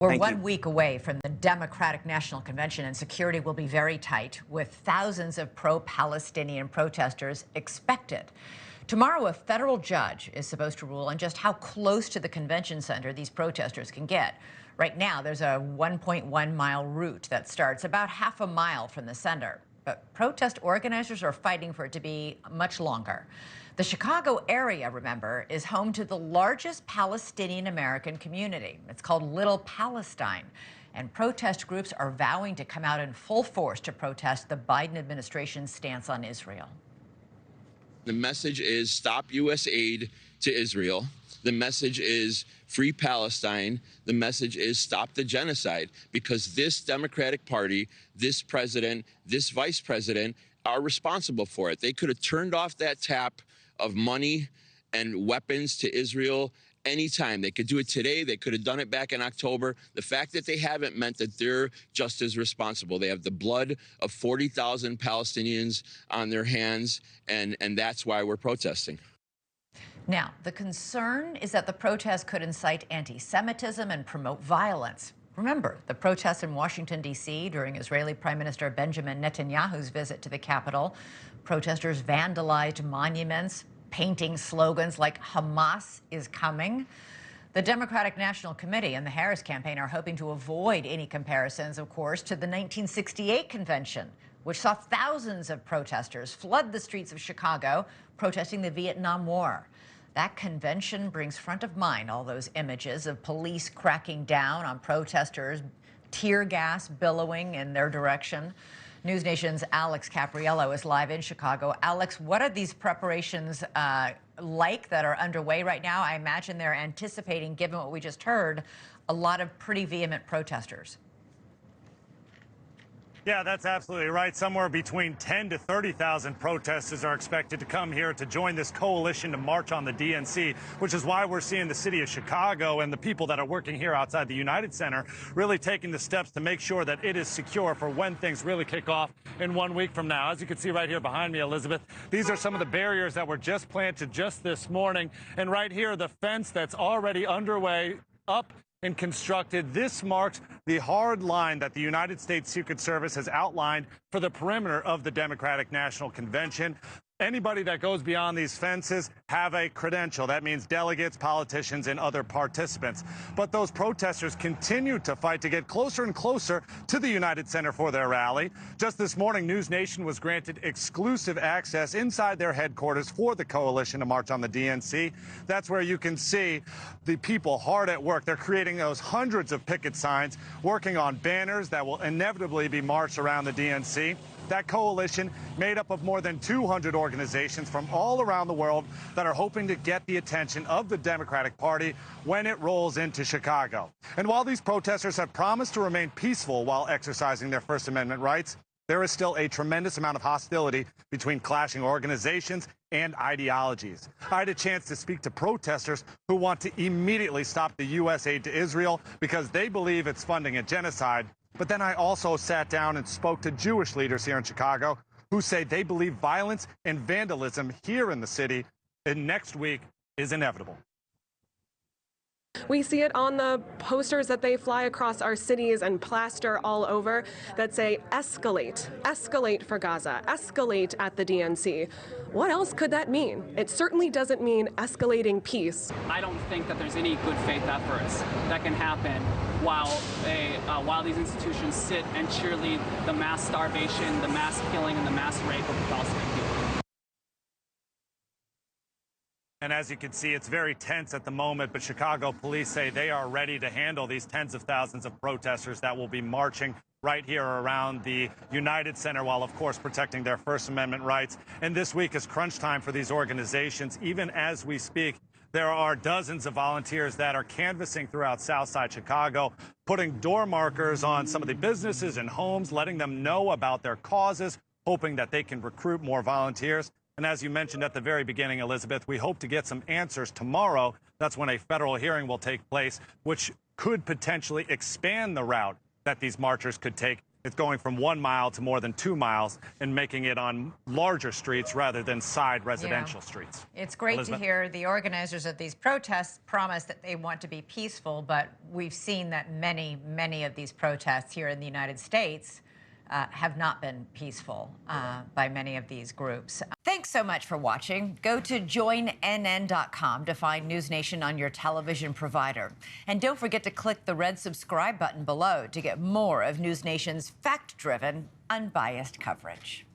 We're 1 week away from the Democratic National Convention, and security will be very tight, with thousands of pro-Palestinian protesters expected. Tomorrow, a federal judge is supposed to rule on just how close to the convention center these protesters can get. Right now, there's a 1.1-mile route that starts about half a mile from the center. But protest organizers are fighting for it to be much longer. The Chicago area, remember, is home to the largest Palestinian American community. It's called Little Palestine. And protest groups are vowing to come out in full force to protest the Biden administration's stance on Israel. The message is stop U.S. aid to Israel. The message is free Palestine. The message is stop the genocide, because this Democratic Party, this president, this vice president are responsible for it. They could have turned off that tap of money and weapons to Israel anytime. They could do it today. They could have done it back in October. The fact that they haven't meant that they're just as responsible. They have the blood of 40,000 Palestinians on their hands, and that's why we're protesting. Now, the concern is that the protests could incite anti-Semitism and promote violence. Remember, the protests in Washington, D.C. during Israeli Prime Minister Benjamin Netanyahu's visit to the Capitol. Protesters vandalized monuments, painting slogans like Hamas is coming. The Democratic National Committee and the Harris campaign are hoping to avoid any comparisons, of course, to the 1968 convention, which saw thousands of protesters flood the streets of Chicago protesting the Vietnam War. That convention brings front of mind all those images of police cracking down on protesters, tear gas billowing in their direction. NewsNation's Alex Caprariello is live in Chicago. Alex, what are these preparations like that are underway right now? I imagine they're anticipating, given what we just heard, a lot of pretty vehement protesters. Yeah, that's absolutely right. Somewhere between 10 to 30,000 protesters are expected to come here to join this coalition to march on the DNC, which is why we're seeing the city of Chicago and the people that are working here outside the United Center really taking the steps to make sure that it is secure for when things really kick off in 1 week from now. As you can see right here behind me, Elizabeth, these are some of the barriers that were just planted just this morning. And right here, the fence that's already underway up and constructed. This marks the hard line that the United States Secret Service has outlined for the perimeter of the Democratic National Convention. Anybody that goes beyond these fences have a credential. That means delegates, politicians, and other participants. But those protesters continue to fight to get closer and closer to the United Center for their rally. Just this morning, NewsNation was granted exclusive access inside their headquarters for the coalition to march on the DNC. That's where you can see the people hard at work. They're creating those hundreds of picket signs, working on banners that will inevitably be marched around the DNC. That coalition made up of more than 200 organizations from all around the world that are hoping to get the attention of the Democratic Party when it rolls into Chicago. And while these protesters have promised to remain peaceful while exercising their First Amendment rights, there is still a tremendous amount of hostility between clashing organizations and ideologies. I had a chance to speak to protesters who want to immediately stop the U.S. aid to Israel because they believe it's funding a genocide. But then I also sat down and spoke to Jewish leaders here in Chicago who say they believe violence and vandalism here in the city and next week is inevitable. We see it on the posters that they fly across our cities and plaster all over that say escalate, escalate for Gaza, escalate at the DNC. What else could that mean? It certainly doesn't mean escalating peace. I don't think that there's any good faith efforts that can happen while these institutions sit and cheerlead the mass starvation, the mass killing, and the mass rape of the Palestinian people. And as you can see, it's very tense at the moment, but Chicago police say they are ready to handle these tens of thousands of protesters that will be marching right here around the United Center while, of course, protecting their First Amendment rights. And this week is crunch time for these organizations. Even as we speak, there are dozens of volunteers that are canvassing throughout Southside Chicago, putting door markers on some of the businesses and homes, letting them know about their causes, hoping that they can recruit more volunteers. And as you mentioned at the very beginning, Elizabeth, we hope to get some answers tomorrow. That's when a federal hearing will take place, which could potentially expand the route that these marchers could take It's going from 1 mile to more than 2 miles and making it on larger streets rather than side residential streets. It's great Elizabeth? to hear the organizers of these protests promise that they want to be peaceful, but we've seen that many of these protests here in the United States have not been peaceful by many of these groups. Thanks so much for watching. Go to joinnn.com to find NewsNation on your television provider. And don't forget to click the red subscribe button below to get more of NewsNation's fact-driven, unbiased coverage.